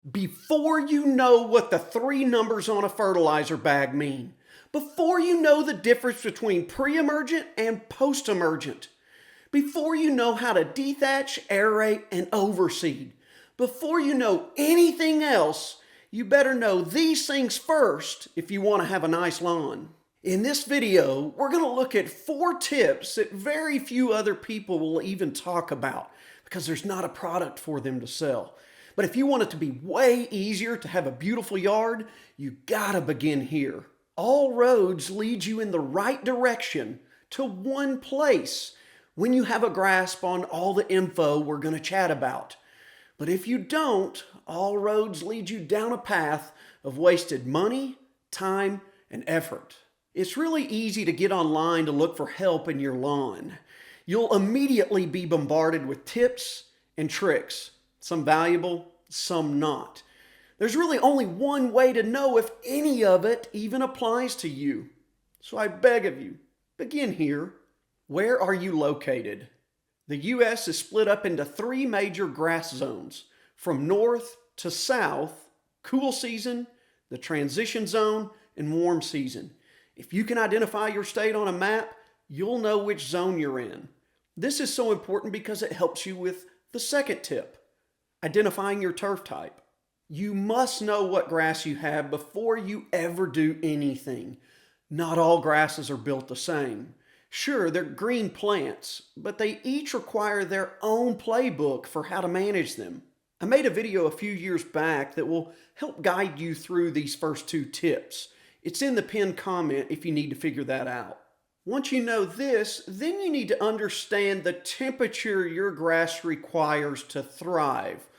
Before you know what the three numbers on a fertilizer bag mean, before you know the difference between pre-emergent and post-emergent, before you know how to dethatch, aerate, and overseed, before you know anything else, you better know these things first if you want to have a nice lawn. In this video, we're going to look at 4 tips that very few other people will even talk about because there's not a product for them to sell. But if you want it to be way easier to have a beautiful yard, you gotta begin here. All roads lead you in the right direction to one place when you have a grasp on all the info we're gonna chat about. But if you don't, all roads lead you down a path of wasted money, time, and effort. It's really easy to get online to look for help in your lawn. You'll immediately be bombarded with tips and tricks. Some valuable, some not. There's really only one way to know if any of it even applies to you. So I beg of you, begin here. Where are you located? The U.S. is split up into 3 major grass zones, from north to south: cool season, the transition zone, and warm season. If you can identify your state on a map, you'll know which zone you're in. This is so important because it helps you with the second tip: identifying your turf type. You must know what grass you have before you ever do anything. Not all grasses are built the same. Sure, they're green plants, but they each require their own playbook for how to manage them. I made a video a few years back that will help guide you through these first 2 tips. It's in the pinned comment if you need to figure that out. Once you know this, then you need to understand the temperature your grass requires to thrive.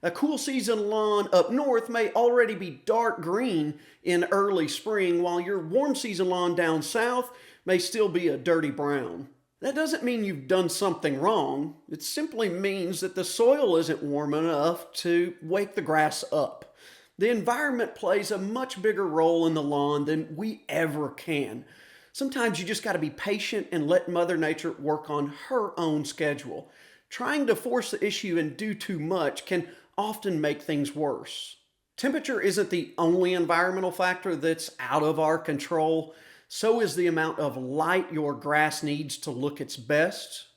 A cool season lawn up north may already be dark green in early spring, while your warm season lawn down south may still be a dirty brown. That doesn't mean you've done something wrong. It simply means that the soil isn't warm enough to wake the grass up. The environment plays a much bigger role in the lawn than we ever can. Sometimes you just got to be patient and let Mother Nature work on her own schedule. Trying to force the issue and do too much can often make things worse. Temperature isn't the only environmental factor that's out of our control. So is the amount of light your grass needs to look its best.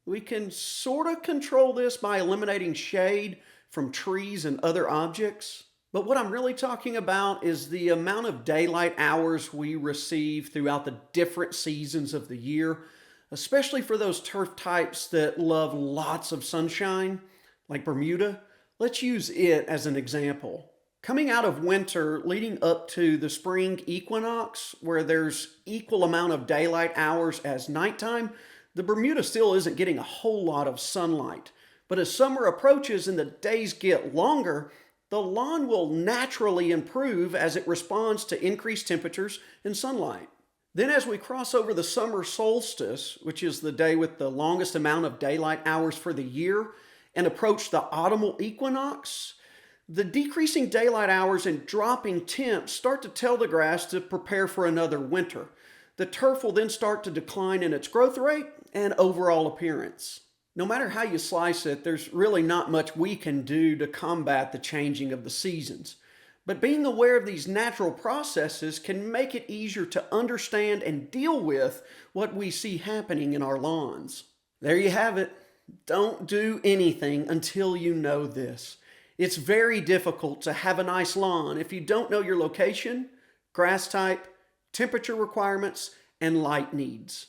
We can sort of control this by eliminating shade from trees and other objects. But what I'm really talking about is the amount of daylight hours we receive throughout the different seasons of the year, especially for those turf types that love lots of sunshine, like Bermuda. Let's use it as an example. Coming out of winter, leading up to the spring equinox, where there's equal amount of daylight hours as nighttime, the Bermuda still isn't getting a whole lot of sunlight. But as summer approaches and the days get longer, the lawn will naturally improve as it responds to increased temperatures and sunlight. Then as we cross over the summer solstice, which is the day with the longest amount of daylight hours for the year, and approach the autumnal equinox, the decreasing daylight hours and dropping temps start to tell the grass to prepare for another winter. The turf will then start to decline in its growth rate and overall appearance. No matter how you slice it, there's really not much we can do to combat the changing of the seasons. But being aware of these natural processes can make it easier to understand and deal with what we see happening in our lawns. There you have it. Don't do anything until you know this. It's very difficult to have a nice lawn if you don't know your location, grass type, temperature requirements, and light needs.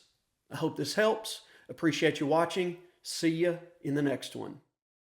I hope this helps. Appreciate you watching. See ya in the next one.